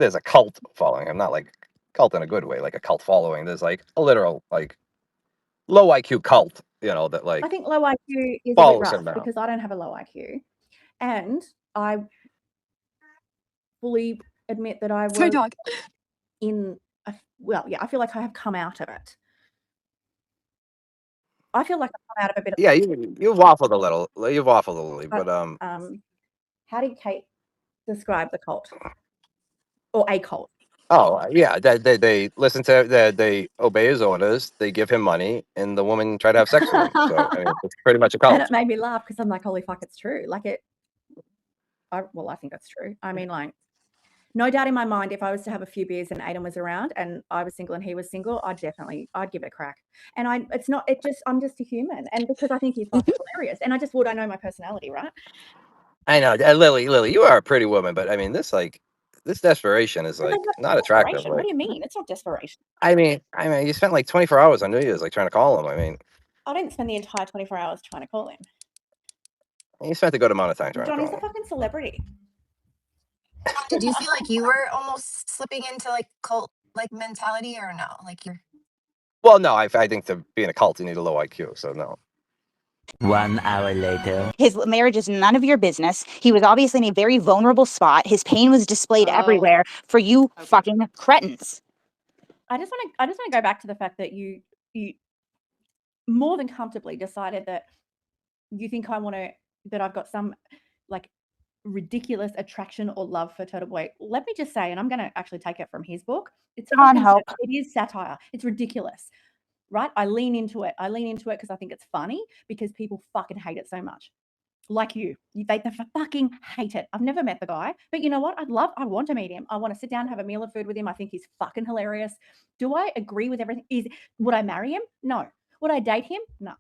there's a cult following him, not like cult in a good way, like a cult following. There's like a literal like low IQ cult, that I like think low IQ is a bit follows him rough now. because I don't have a low IQ, and I fully admit that I It's my was dog. I feel like I have come out of it. I feel like I've come out of a bit of. Yeah, you waffled a little. You waffled a little, but How did Kate describe the cult or a cult? oh yeah, they listen to they obey his orders. They give him money, and the woman try to have sex with him. So I mean, it's pretty much a And cult. it made me laugh because I'm like, holy fuck, it's true. Like I think that's true. I mean, like, no doubt in my mind, if I was to have a few beers and Aiden was around and I was single and he was single, I'd give it a crack. And I'm just a human. And because I think he's fucking hilarious. And I know my personality, right? I know, Lily, you are a pretty woman, but I mean, this desperation is But like that's not not attractive. desperation. What Like, do you mean? It's not desperation. I mean, you spent like 24 hours on New Year's, like trying to call him. I mean, I didn't spend the entire 24 hours trying to call him. you spent a good amount of time trying to Johnny's call a him. fucking celebrity. Did you feel like you were almost slipping into like cult like mentality or no? Like you're Well, no, I think to be in a cult, you need a low IQ. So no. 1 hour later. His marriage is none of your business. He was obviously in a very vulnerable spot. His pain was displayed everywhere for you fucking cretins. I just want to go back to the fact that you more than comfortably decided that you think that I've got some like ridiculous attraction or love for Turtle Boy. Let me just say, and I'm going to actually take it from his book. Can't help. It is satire. It's ridiculous, right? I lean into it because I think it's funny because people fucking hate it so much. Like they fucking hate it. I've never met the guy, but you know what? I want to meet him. I want to sit down, have a meal of food with him. I think he's fucking hilarious. Do I agree with everything? Would I marry him? No. Would I date him? No.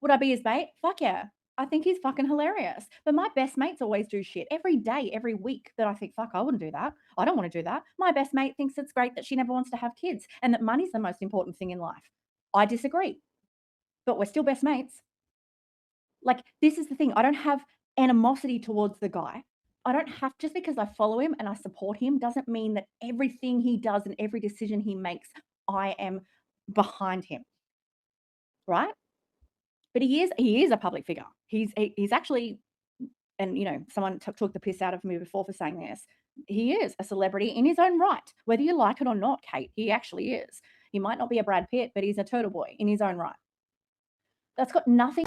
Would I be his mate? Fuck yeah. I think he's fucking hilarious. But my best mates always do shit every day, every week that I think, fuck, I wouldn't do that. I don't want to do that. My best mate thinks it's great that she never wants to have kids and that money's the most important thing in life. I disagree. But we're still best mates. Like, this is the thing. I don't have animosity towards the guy. I don't have, just because I follow him and I support him doesn't mean that everything he does and every decision he makes, I am behind him. Right? But he is a public figure. He's actually, and someone took the piss out of me before for saying this. He is a celebrity in his own right, whether you like it or not, Kate. He actually is. He might not be a Brad Pitt, but he's a Turtle Boy in his own right. That's got nothing.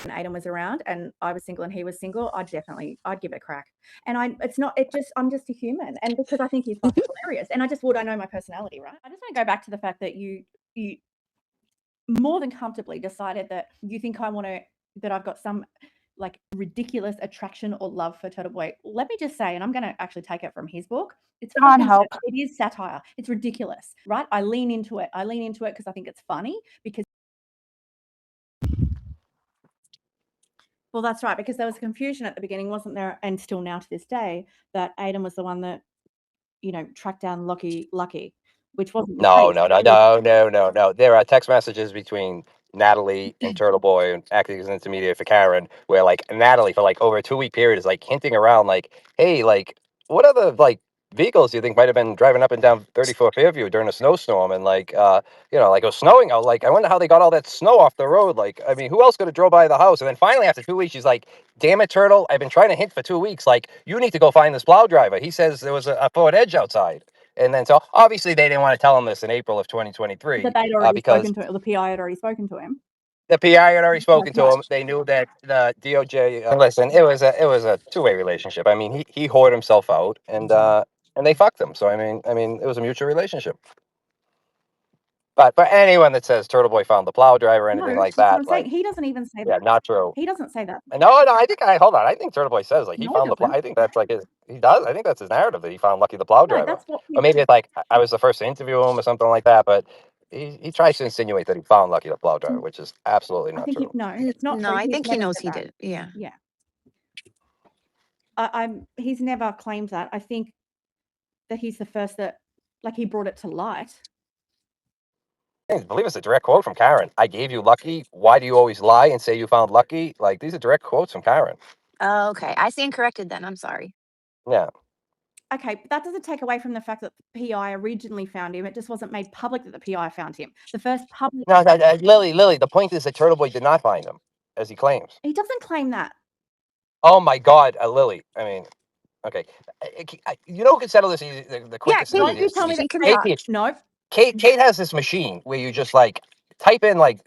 And Aiden was around and I was single and he was single, I'd give it a crack. And I'm just a human. And because I think he's fucking hilarious. And I know my personality, right? I just want to go back to the fact that you more than comfortably decided that you think that I've got some like ridiculous attraction or love for Turtle Boy. Let me just say, and I'm going to actually take it from his book. Can't help. It is satire. It's ridiculous, right? I lean into it because I think it's funny because. Well, that's right, because there was confusion at the beginning, wasn't there? And still now to this day, that Aiden was the one that, tracked down Lucky, which wasn't the No, case. no. There are text messages between Natalie and Turtle Boy and acting as an intermediary for Karen, where like Natalie for like over a 2 week period is like hinting around like, hey, like what other like vehicles do you think might have been driving up and down 34 Fairview during a snowstorm and like like it was snowing out. Like I wonder how they got all that snow off the road. Like, I mean, who else could have drove by the house? And then finally after 2 weeks, she's like, damn it, Turtle, I've been trying to hint for 2 weeks. Like, you need to go find this plow driver. He says there was a Ford Edge outside. And then, so obviously they didn't want to tell him this in April of 2023 That they'd already because spoken to him, the PI had already spoken to him. the PI had already spoken to him. They knew that the DOJ. Listen, it was a two-way relationship. I mean, he whored himself out, and they fucked him. So I mean, it was a mutual relationship. But anyone that says Turtle Boy found the plow driver or anything like That's that, what I'm saying. like, He doesn't even say yeah, that. not true. He doesn't say that. No, hold on. I think Turtle Boy says like he No, he found the plow. doesn't. I think that's like he does. I think that's his narrative that he found Lucky the plow No, driver. that's what. Or maybe it's like I was the first to interview him or something like that. But he tries to insinuate that he found Lucky the plow driver, which is absolutely I not think true. no, it's not no, true. I He's think he never knows said he that. did. Yeah. Yeah. He's never claimed that. I think that he's the first that, like, he brought it to light. I believe it's a direct quote from Karen. I gave you Lucky. Why do you always lie and say you found Lucky? Like, these are direct quotes from Karen. Oh, okay. I stand corrected then. I'm sorry. Yeah. okay, but that doesn't take away from the fact that the PI originally found him. It just wasn't made public that the PI found him. The first public. No, Lily. The point is that Turtle Boy did not find him, as he claims. He doesn't claim that. Oh my God, Lily. I mean, okay. You know who can settle this easy, the quickest and Don't you easiest? tell me She that can Kate. talk. No. Kate has this machine where you just like type in like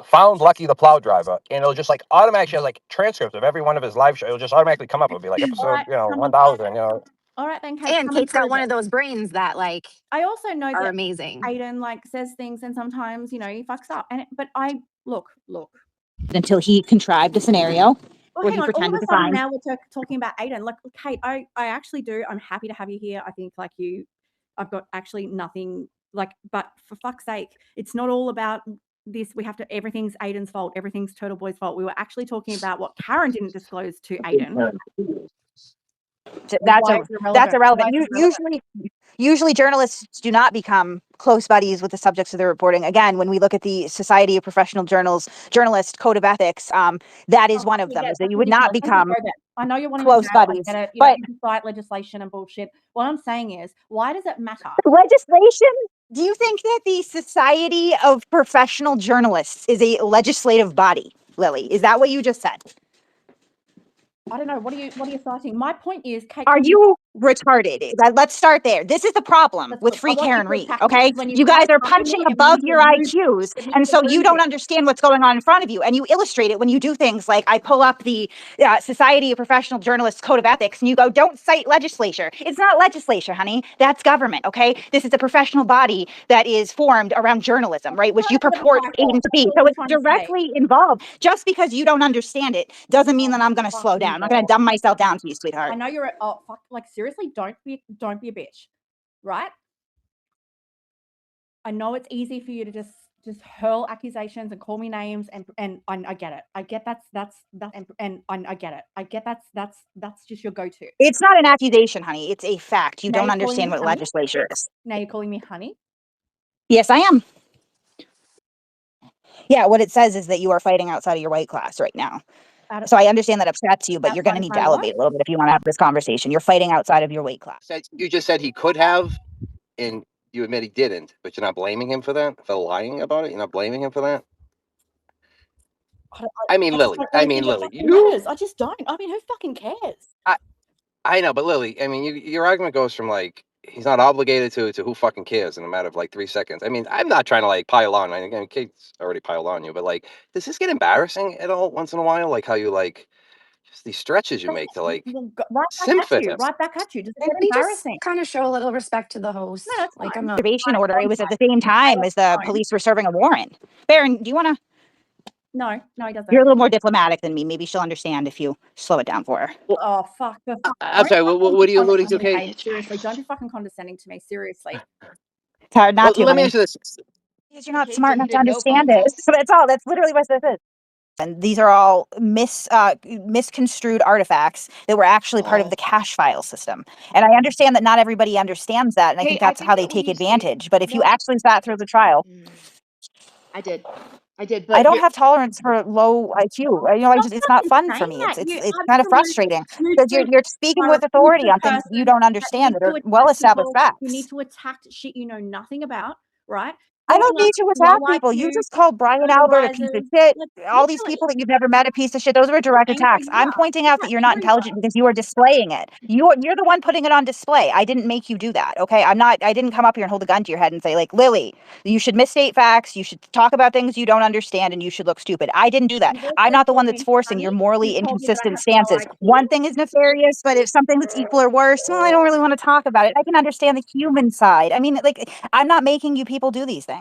found Lucky the plow driver, and it'll just like automatically have like transcripts of every one of his live shows. It'll just automatically come up. It'll be like episode, Alright, 1000. All right then, Kate. And come Kate's got prove one it. of those brains that like I also know are that amazing. Aiden like says things, and sometimes he fucks up. But I look. Until he contrived a scenario Well, where hang he on. All of pretended a to sudden find. now we're talking about Aiden. Like, Kate, I actually do. I'm happy to have you here. I think like you, I've got actually nothing like. But for fuck's sake, it's not all about this. We have to. Everything's Aiden's fault. Everything's Turtle Boy's fault. We were actually talking about what Karen didn't disclose to Aiden. That's Why is it that's irrelevant? Why irrelevant. is it irrelevant? Usually journalists do not become close buddies with the subjects of their reporting. Again, when we look at the Society of Professional Journalists Code of Ethics, that is one of them, is that you would not become I know you're wanting close to jail. I buddies. get it. But You cite legislation and bullshit. What I'm saying is, why does it matter? legislation? Do you think that the Society of Professional Journalists is a legislative body, Lily? Is that what you just said? I don't know. What are you citing? My point is, Kate. Are you retarded? Let's start there. This is the problem with Free I want you Karen to Reid, attack me, okay? because when you You guys start are attacking punching me, it above means your you're losing. IQs, It means and so you're you don't losing. understand what's going on in front of you, and you illustrate it when you do things like I pull up the Society of Professional Journalists Code of Ethics, and you go, don't cite legislature. It's not legislature, honey. That's government, okay? This is a professional body that is formed around journalism, right? Which you purport Aiden to be. So it's directly involved. Just because you don't understand it doesn't mean that I'm going to slow down. I'm not going to dumb myself down to you, sweetheart. I know you're oh fuck, like seriously, don't be a bitch, right? I know it's easy for you to just hurl accusations and call me names, and I get it. I get that's and I get it. I get that's just your go-to. It's not an accusation, honey. It's a fact. You Now don't you're calling understand me what honey? legislature is. Now you're calling me honey? Yes, I am. Yeah, what it says is that you are fighting outside of your weight class right now. So I understand that upsets you, but you're going to need to elevate a little bit if you want to have this conversation. You're fighting outside of your weight class. You just said he could have, and you admit he didn't, but you're not blaming him for that, for lying about it. You're not blaming him for that. I mean, Lily. I just don't. I mean, who fucking cares? I know, but Lily, I mean, your argument goes from like he's not obligated to who fucking cares in a matter of like 3 seconds. I mean, I'm not trying to like pile on. I mean, Kate's already piled on you, but like, does this get embarrassing at all once in a while? Like how you like just these stretches you make to like Right back at you. Does it And get we just embarrassing? kind of show a little respect to the host. No, that's like fine. I'm not. Observation order. It was at the same time as the police were serving a warrant. Baron, do you want to? No, he doesn't. You're a little more diplomatic than me. Maybe she'll understand if you slow it down for her. Oh fuck! I'm sorry. What are you alluding to, Kate? Seriously, don't be fucking condescending to me. Seriously. It's hard not to. Let me ask you this. Because you're not smart enough to understand it. That's all. That's literally what this is. And these are all misconstrued artifacts that were actually part of the cache file system. And I understand that not everybody understands that, and I think that's how they take advantage. But if you actually sat through the trial, I did. But I don't have tolerance for low IQ. It's not fun for me. It's kind of frustrating because you're speaking with authority on things that you don't understand that are well-established facts. You need to attack shit you know nothing about, right? I don't need to attack people. You just called Brian Albert a piece of shit. All these people that you've never met a piece of shit. Those were direct attacks. I'm pointing out that you're not intelligent because you are displaying it. You're the one putting it on display. I didn't make you do that. Okay. I didn't come up here and hold a gun to your head and say, like, Lily, you should misstate facts. You should talk about things you don't understand and you should look stupid. I didn't do that. I'm not the one that's forcing your morally inconsistent stances. One thing is nefarious, but if something that's equal or worse, well, I don't really want to talk about it. I can understand the human side. I mean, like, I'm not making you people do these things.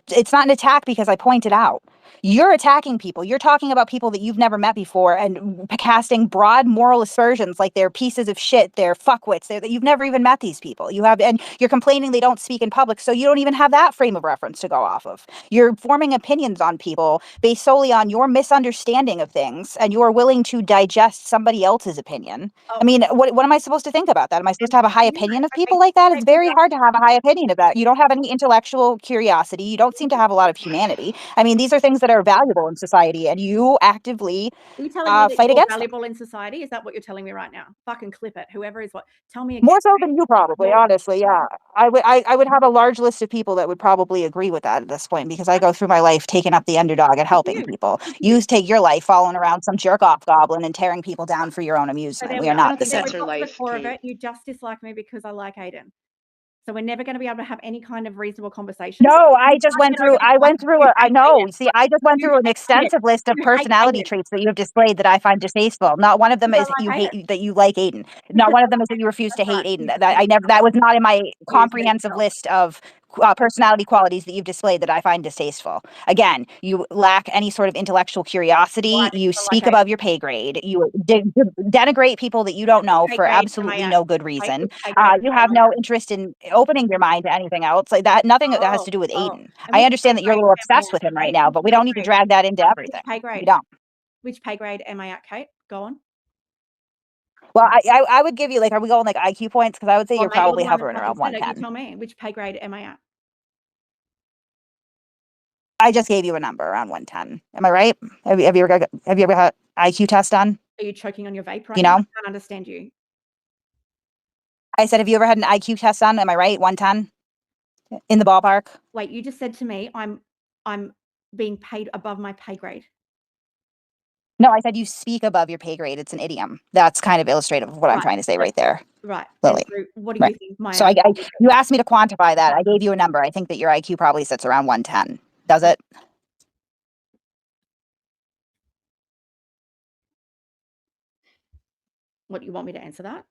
It's not an attack because I pointed out. You're attacking people. You're talking about people that you've never met before and casting broad moral aspersions like they're pieces of shit, they're fuckwits, that you've never even met these people. And you're complaining they don't speak in public, so you don't even have that frame of reference to go off of. You're forming opinions on people based solely on your misunderstanding of things, and you're willing to digest somebody else's opinion. I mean, what am I supposed to think about that? Am I supposed to have a high opinion of people like that? It's very hard to have a high opinion of that. You don't have any intellectual curiosity. You don't seem to have a lot of humanity. I mean, these are things things that are valuable in society, and you actively Are you telling me that fight you're against them. valuable in society? Is that what you're telling me right now? Fucking clip it. Whoever is what. Tell me again. More so than you probably, More- honestly, yeah. I would have a large list of people that would probably agree with that at this point, because I go through my life taking up the underdog and helping you. people. You take your life following around some jerk-off goblin and tearing people down for your own So amusement. there We we are go. not don't the think Then that's we same. her got to the life, core of Kate. it. You just dislike me because I like Aiden. So we're never going to be able to have any kind of reasonable conversation. No, I just went through I know. See, I just went through an extensive list of You hate personality Aiden. traits that you have displayed that I find distasteful. Not one of them Because is I you like hate that you like Aiden. Not one of them is that you refuse to That's hate right. Aiden. That was not in my comprehensive yourself. list of personality qualities that you've displayed that I find distasteful. Again, you lack any sort of intellectual curiosity. Why? You Because I speak like Aiden. above your pay grade. You denigrate people that you don't know Pay for grade am I absolutely at? no good reason. Pay grade You am I have at? no interest in opening your mind to anything else like that. Nothing that has to do with Oh. Aiden. And I which understand pay that you're a grade little am I obsessed with at, him right Kate? now, Which but we pay don't need to grade? drag that into Which everything. pay We grade? don't. Which pay grade am I at, Kate? Go on. Well, I would give you, like, are we going like IQ points? Because I would say Well, you're maybe you're probably the one that hovering around fucking said it. You 110. tell me. Which pay grade am I at? I just gave you a number around 110. Am I right? Have you ever had IQ test done? Are you choking on your vape right You now? know? I can't understand you. I said, have you ever had an IQ test done? Am I right? 110 in the ballpark? Wait, you just said to me I'm being paid above my pay grade. No, I said you speak above your pay grade. It's an idiom. That's kind of illustrative of what I'm Right. trying to say right there, Right. Lily. And so what do Right. you think my So you asked me to quantify that. I gave you a number. I think that your IQ probably sits around 110. Does it? what you want me to answer that?